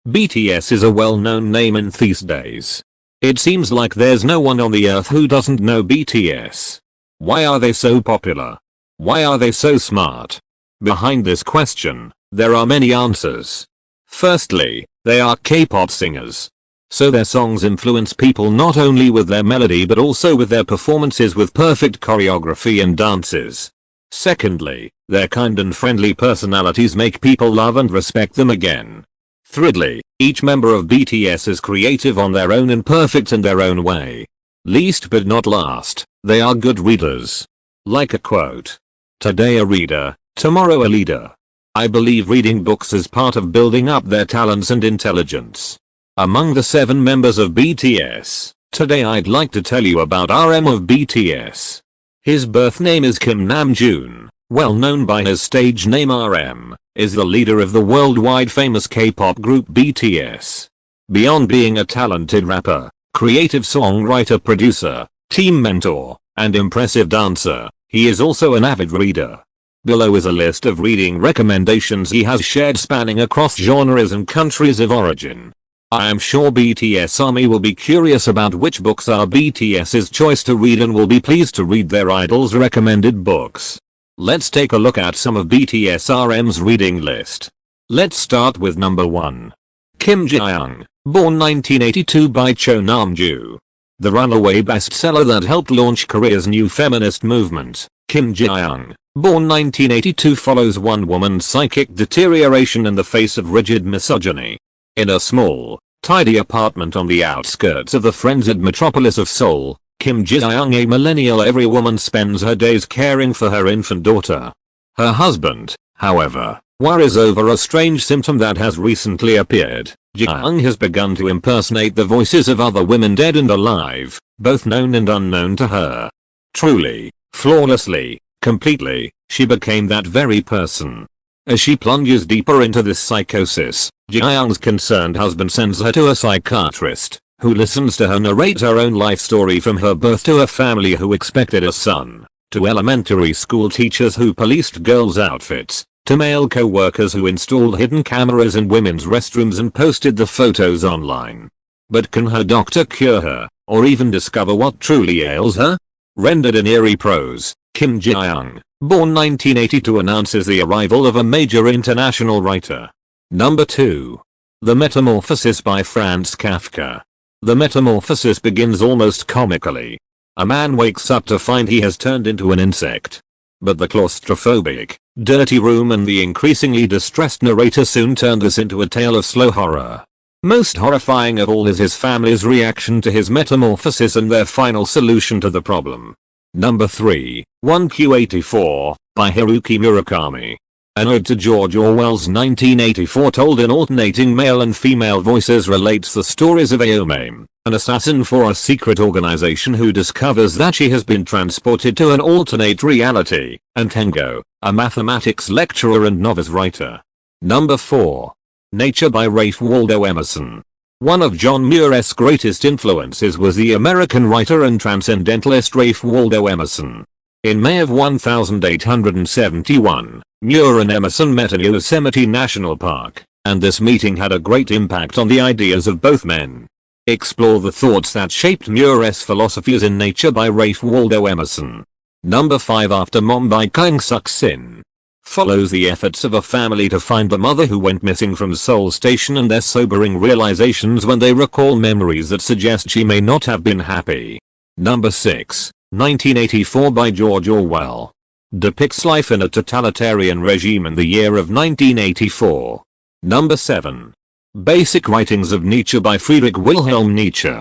BTS is a well-known name in these days. It seems like there's no one on the earth who doesn't know BTS. Why are they so popular? Why are they so smart? Behind this question, there are many answers. Firstly, they are K-pop singers. So their songs influence people not only with their melody but also with their performances with perfect choreography and dances. Secondly, their kind and friendly personalities make people love and respect them again. Thirdly, each member of BTS is creative on their own and perfect in their own way. Least but not last, they are good readers. Like a quote. Today a reader, tomorrow a leader. I believe reading books is part of building up their talents and intelligence. Among the 7 members of BTS, today I'd like to tell you about RM of BTS. His birth name is Kim Namjoon, well known by his stage name RM, is the leader of the worldwide famous K-pop group BTS. Beyond being a talented rapper, creative songwriter, producer, team mentor, and impressive dancer, he is also an avid reader. Below is a list of reading recommendations he has shared spanning across genres and countries of origin. I am sure BTS ARMY will be curious about which books are BTS's choice to read and will be pleased to read their idols' recommended books. Let's take a look at some of BTS RM's reading list. Let's start with number 1. Kim Ji-young, born 1982 by Cho Namju. The runaway bestseller that helped launch Korea's new feminist movement, Kim Ji-young, born 1982, follows one woman's psychic deterioration in the face of rigid misogyny. In a small, tidy apartment on the outskirts of the frenzied metropolis of Seoul, Kim Ji-young, a millennial every woman, spends her days caring for her infant daughter. Her husband, however, worries over a strange symptom that has recently appeared. Ji-young has begun to impersonate the voices of other women dead and alive, both known and unknown to her. Truly, flawlessly, completely, she became that very person. As she plunges deeper into this psychosis, Ji-young's concerned husband sends her to a psychiatrist, who listens to her narrate her own life story from her birth to a family who expected a son, to elementary school teachers who policed girls' outfits, to male co-workers who installed hidden cameras in women's restrooms and posted the photos online. But can her doctor cure her, or even discover what truly ails her? Rendered in eerie prose, Kim Ji-young, born 1982, announces the arrival of a major international writer. Number 2. The Metamorphosis by Franz Kafka. The Metamorphosis begins almost comically. A man wakes up to find he has turned into an insect. But the claustrophobic, dirty room and the increasingly distressed narrator soon turn this into a tale of slow horror. Most horrifying of all is his family's reaction to his metamorphosis and their final solution to the problem. Number 3, 1Q84, by Haruki Murakami. An ode to George Orwell's 1984 told in alternating male and female voices relates the stories of Aomame, an assassin for a secret organization who discovers that she has been transported to an alternate reality, and Tengo, a mathematics lecturer and novice writer. Number 4. Nature by Ralph Waldo Emerson. One of John Muir's greatest influences was the American writer and transcendentalist Ralph Waldo Emerson. In May of 1871, Muir and Emerson met in Yosemite National Park, and this meeting had a great impact on the ideas of both men. Explore the thoughts that shaped Muir's philosophies in Nature by Ralph Waldo Emerson. Number 5. After Mom by Kang Suk Sin. Follows the efforts of a family to find the mother who went missing from Seoul Station and their sobering realizations when they recall memories that suggest she may not have been happy. Number 6, 1984 by George Orwell. Depicts life in a totalitarian regime in the year of 1984. Number 7. Basic Writings of Nietzsche by Friedrich Wilhelm Nietzsche.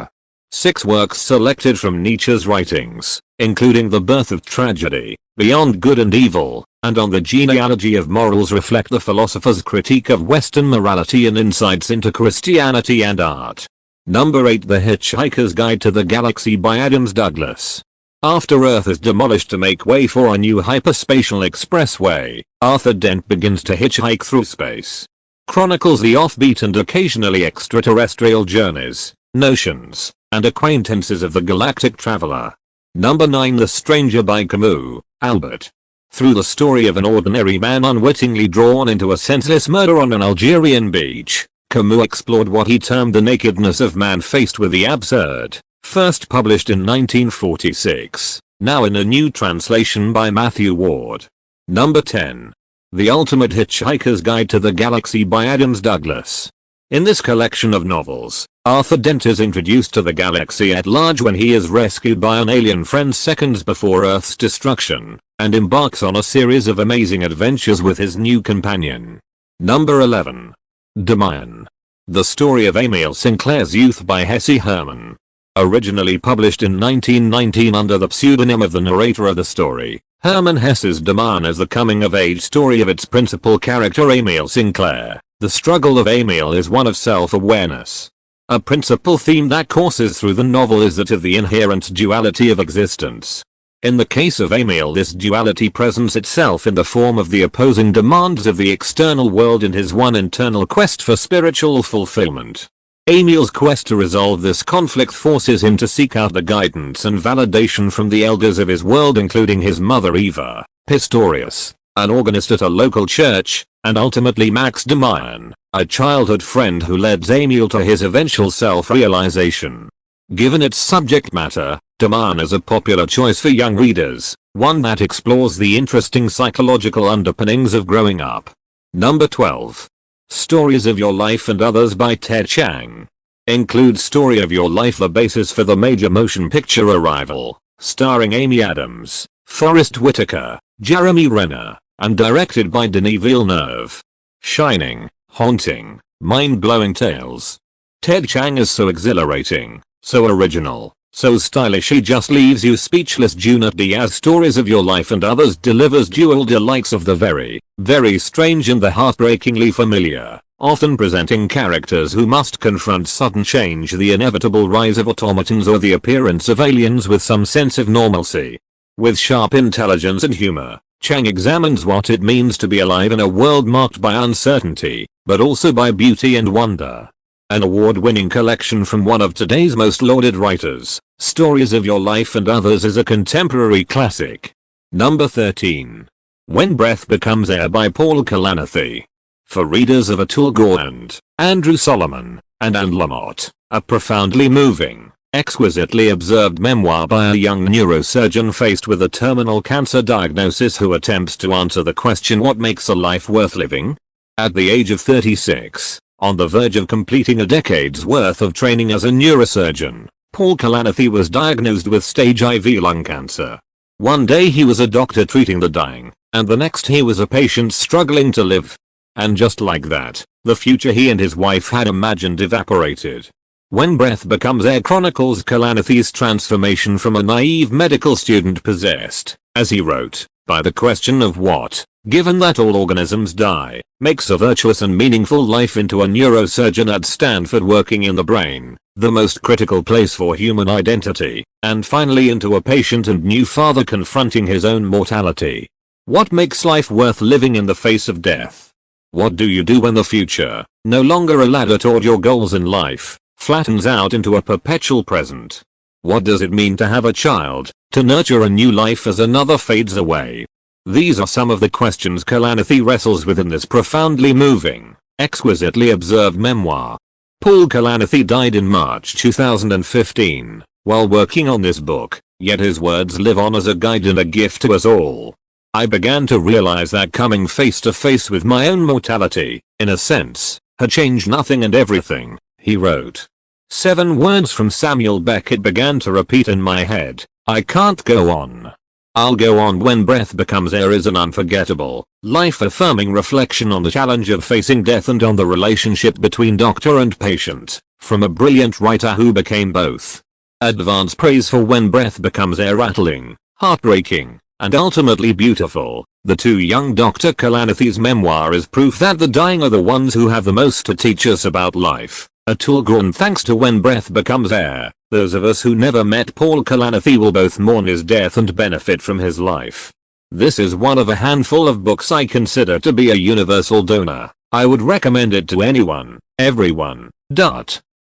6 works selected from Nietzsche's writings, including The Birth of Tragedy, Beyond Good and Evil, and On the Genealogy of Morals, reflect the philosopher's critique of Western morality and insights into Christianity and art. Number 8. The Hitchhiker's Guide to the Galaxy by Adams Douglas. After Earth is demolished to make way for a new hyperspatial expressway, Arthur Dent begins to hitchhike through space. Chronicles the offbeat and occasionally extraterrestrial journeys, notions, and acquaintances of the galactic traveler. Number 9. The Stranger by Camus, Albert. Through the story of an ordinary man unwittingly drawn into a senseless murder on an Algerian beach, Camus explored what he termed the nakedness of man faced with the absurd, first published in 1946, now in a new translation by Matthew Ward. Number 10. The Ultimate Hitchhiker's Guide to the Galaxy by Adams Douglas. In this collection of novels, Arthur Dent is introduced to the galaxy at large when he is rescued by an alien friend seconds before Earth's destruction, and embarks on a series of amazing adventures with his new companion. Number 11. Demian. The Story of Emil Sinclair's Youth by Hesse Hermann. Originally published in 1919 under the pseudonym of the narrator of the story, Hermann Hesse's Demian is the coming-of-age story of its principal character Emil Sinclair. The struggle of Emil is one of self-awareness. A principal theme that courses through the novel is that of the inherent duality of existence. In the case of Emil, this duality presents itself in the form of the opposing demands of the external world and his one internal quest for spiritual fulfillment. Emil's quest to resolve this conflict forces him to seek out the guidance and validation from the elders of his world, including his mother Eva, Pistorius, an organist at a local church, and ultimately Max Demian, a childhood friend who led Emil to his eventual self-realization. Given its subject matter, Demian is a popular choice for young readers, one that explores the interesting psychological underpinnings of growing up. Number 12. Stories of Your Life and Others by Ted Chiang. Includes Story of Your Life, the basis for the major motion picture Arrival, starring Amy Adams, Forrest Whitaker, Jeremy Renner, and directed by Denis Villeneuve. Shining, haunting, mind-blowing tales. Ted Chiang is so exhilarating, so original, so stylish he just leaves you speechless. Junot Diaz's Stories of Your Life and Others delivers dual delights of the very, very strange and the heartbreakingly familiar, often presenting characters who must confront sudden change, the inevitable rise of automatons, or the appearance of aliens with some sense of normalcy. With sharp intelligence and humor, Chiang examines what it means to be alive in a world marked by uncertainty, but also by beauty and wonder. An award-winning collection from one of today's most lauded writers, Stories of Your Life and Others is a contemporary classic. Number 13. When Breath Becomes Air by Paul Kalanithi. For readers of Atul Gawande, Andrew Solomon, and Anne Lamott, a profoundly moving, exquisitely observed memoir by a young neurosurgeon faced with a terminal cancer diagnosis who attempts to answer the question, what makes a life worth living? At the age of 36, on the verge of completing a decade's worth of training as a neurosurgeon, Paul Kalanithi was diagnosed with stage IV lung cancer. One day he was a doctor treating the dying, and the next he was a patient struggling to live. And just like that, the future he and his wife had imagined evaporated. When Breath Becomes Air chronicles Kalanithi's transformation from a naive medical student possessed, as he wrote, by the question of what, given that all organisms die, makes a virtuous and meaningful life, into a neurosurgeon at Stanford working in the brain, the most critical place for human identity, and finally into a patient and new father confronting his own mortality. What makes life worth living in the face of death? What do you do when the future, no longer a ladder toward your goals in life, flattens out into a perpetual present? What does it mean to have a child, to nurture a new life as another fades away? These are some of the questions Kalanithi wrestles with in this profoundly moving, exquisitely observed memoir. Paul Kalanithi died in March 2015, while working on this book, yet his words live on as a guide and a gift to us all. I began to realize that coming face to face with my own mortality, in a sense, had changed nothing and everything, he wrote. 7 words from Samuel Beckett began to repeat in my head: I can't go on. I'll go on. When Breath Becomes Air is an unforgettable, life-affirming reflection on the challenge of facing death and on the relationship between doctor and patient, from a brilliant writer who became both. Advance praise for When Breath Becomes Air. Rattling, heartbreaking, and ultimately beautiful, the too young Dr. Kalanithi's memoir is proof that the dying are the ones who have the most to teach us about life. Atul Gawande. Thanks to When Breath Becomes Air, those of us who never met Paul Kalanithi will both mourn his death and benefit from his life. This is one of a handful of books I consider to be a universal donor. I would recommend it to anyone, everyone.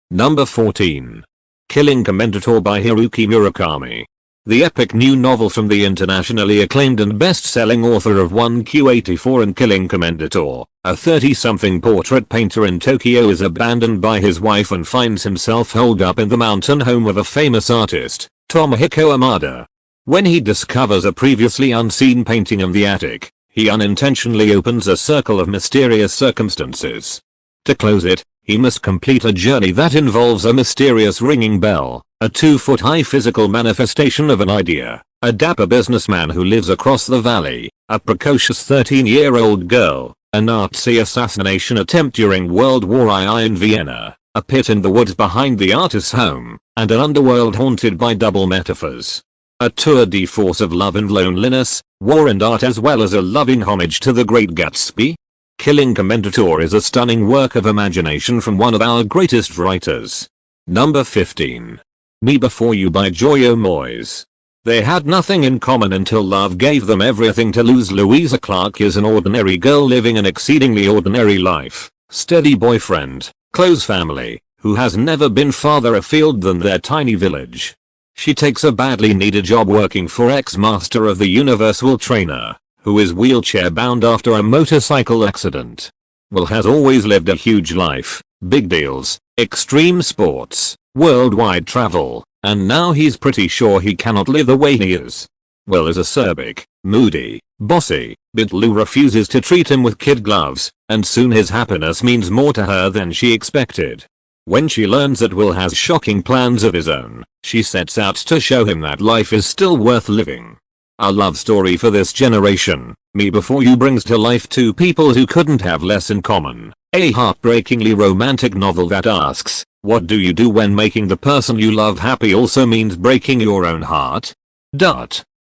Number 14. Killing Commendator by Haruki Murakami. The epic new novel from the internationally acclaimed and best-selling author of 1Q84 and Killing Commendator, a 30-something portrait painter in Tokyo is abandoned by his wife and finds himself holed up in the mountain home of a famous artist, Tomohiko Amada. When he discovers a previously unseen painting in the attic, he unintentionally opens a circle of mysterious circumstances. To close it, he must complete a journey that involves a mysterious ringing bell, a 2-foot-high physical manifestation of an idea, a dapper businessman who lives across the valley, a precocious 13-year-old girl, a Nazi assassination attempt during World War II in Vienna, a pit in the woods behind the artist's home, and an underworld haunted by double metaphors. A tour de force of love and loneliness, war and art, as well as a loving homage to the Great Gatsby. Killing Commendator is a stunning work of imagination from one of our greatest writers. Number 15. Me Before You by Joyo Moyes. They had nothing in common until love gave them everything to lose. Louisa Clark is an ordinary girl living an exceedingly ordinary life, steady boyfriend, close family, who has never been farther afield than their tiny village. She takes a badly needed job working for ex-master of the Universal Trainer, who is wheelchair bound after a motorcycle accident. Will has always lived a huge life, big deals, extreme sports, worldwide travel, and now he's pretty sure he cannot live the way he is. Will is acerbic, moody, bossy, but Lou refuses to treat him with kid gloves, and soon his happiness means more to her than she expected. When she learns that Will has shocking plans of his own, she sets out to show him that life is still worth living. A love story for this generation, Me Before You brings to life two people who couldn't have less in common. A heartbreakingly romantic novel that asks, what do you do when making the person you love happy also means breaking your own heart?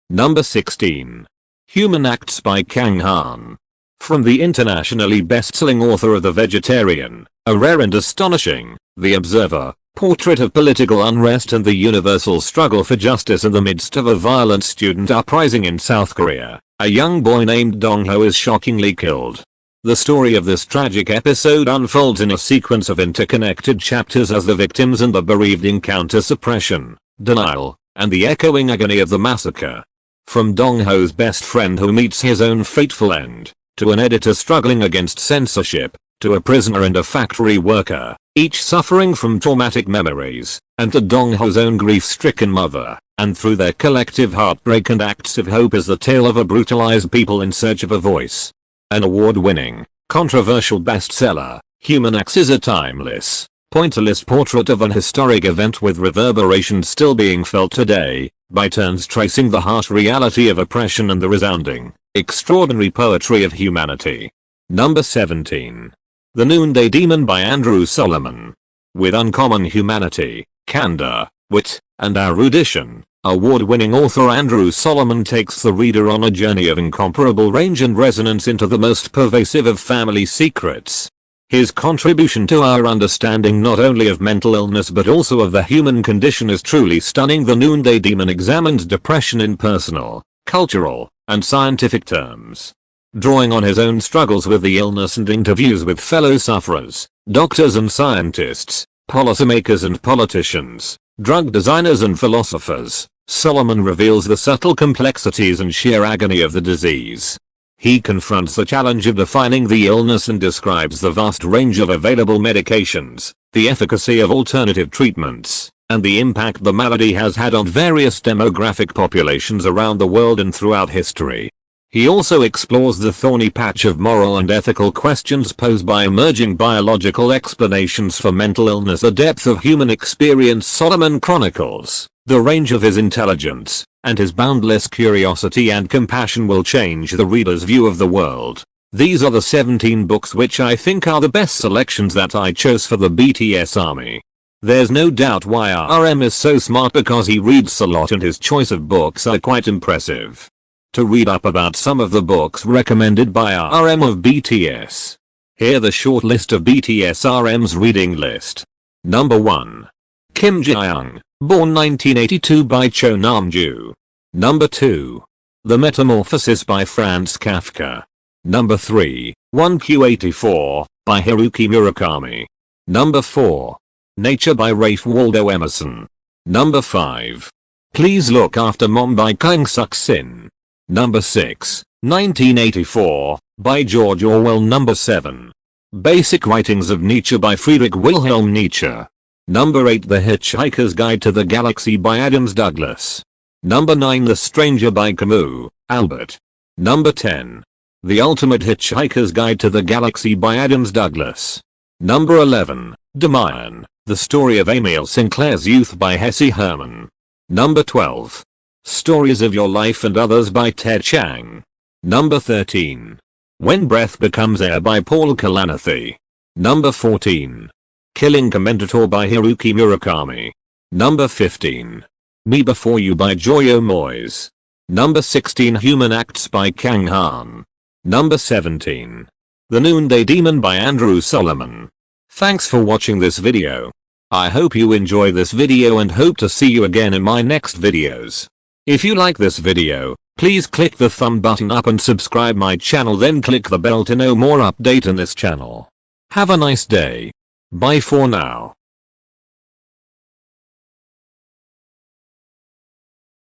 Number 16. Human Acts by Kang Han. From the internationally best-selling author of The Vegetarian, A Rare and Astonishing, The Observer, Portrait of Political Unrest and the Universal Struggle for Justice in the midst of a violent student uprising in South Korea, a young boy named Dong-ho is shockingly killed. The story of this tragic episode unfolds in a sequence of interconnected chapters as the victims and the bereaved encounter suppression, denial, and the echoing agony of the massacre. From Dong-ho's best friend who meets his own fateful end, to an editor struggling against censorship, to a prisoner and a factory worker, each suffering from traumatic memories, and to Dong-ho's own grief-stricken mother, and through their collective heartbreak and acts of hope is the tale of a brutalized people in search of a voice. An award-winning, controversial bestseller, Human Acts is a timeless, pointillist portrait of an historic event with reverberations still being felt today, by turns tracing the harsh reality of oppression and the resounding, extraordinary poetry of humanity. Number 17. The Noonday Demon by Andrew Solomon. With uncommon humanity, candor, wit, and erudition, award-winning author Andrew Solomon takes the reader on a journey of incomparable range and resonance into the most pervasive of family secrets. His contribution to our understanding not only of mental illness but also of the human condition is truly stunning. The Noonday Demon examines depression in personal, cultural, and scientific terms. Drawing on his own struggles with the illness and interviews with fellow sufferers, doctors and scientists, policymakers and politicians, drug designers and philosophers, Solomon reveals the subtle complexities and sheer agony of the disease. He confronts the challenge of defining the illness and describes the vast range of available medications, the efficacy of alternative treatments, and the impact the malady has had on various demographic populations around the world and throughout history. He also explores the thorny patch of moral and ethical questions posed by emerging biological explanations for mental illness. The depth of human experience Solomon chronicles, the range of his intelligence, and his boundless curiosity and compassion will change the reader's view of the world. These are the 17 books which I think are the best selections that I chose for the BTS Army. There's no doubt why RM is so smart, because he reads a lot and his choice of books are quite impressive. To read up about some of the books recommended by RM of BTS, here the short list of BTS RM's reading list. Number 1. Kim Ji-young, born 1982 by Cho Nam-ju. Number 2. The Metamorphosis by Franz Kafka. Number 3. 1Q84 by Haruki Murakami. Number 4. Nature by Ralph Waldo Emerson. Number 5. Please Look After Mom by Kang Suk Sin. Number 6, 1984, by George Orwell. Number 7, Basic Writings of Nietzsche by Friedrich Wilhelm Nietzsche. Number 8, The Hitchhiker's Guide to the Galaxy by Adams Douglas. Number 9, The Stranger by Camus, Albert. Number 10, The Ultimate Hitchhiker's Guide to the Galaxy by Adams Douglas. Number 11, Demian, The Story of Emil Sinclair's Youth by Hesse Herman. Number 12, Stories of Your Life and Others by Ted Chiang. Number 13, When Breath Becomes Air by Paul Kalanithi. Number 14, Killing Commentator by Haruki Murakami. Number 15, Me Before You by Joyo Moyes. Number 16, Human Acts by Kang Han. Number 17, The Noonday Demon by Andrew Solomon. Thanks for watching this video. I hope you enjoy this video and hope to see you again in my next videos. If you like this video, please click the thumb button up and subscribe my channel, then click the bell to know more update in this channel. Have a nice day. Bye for now.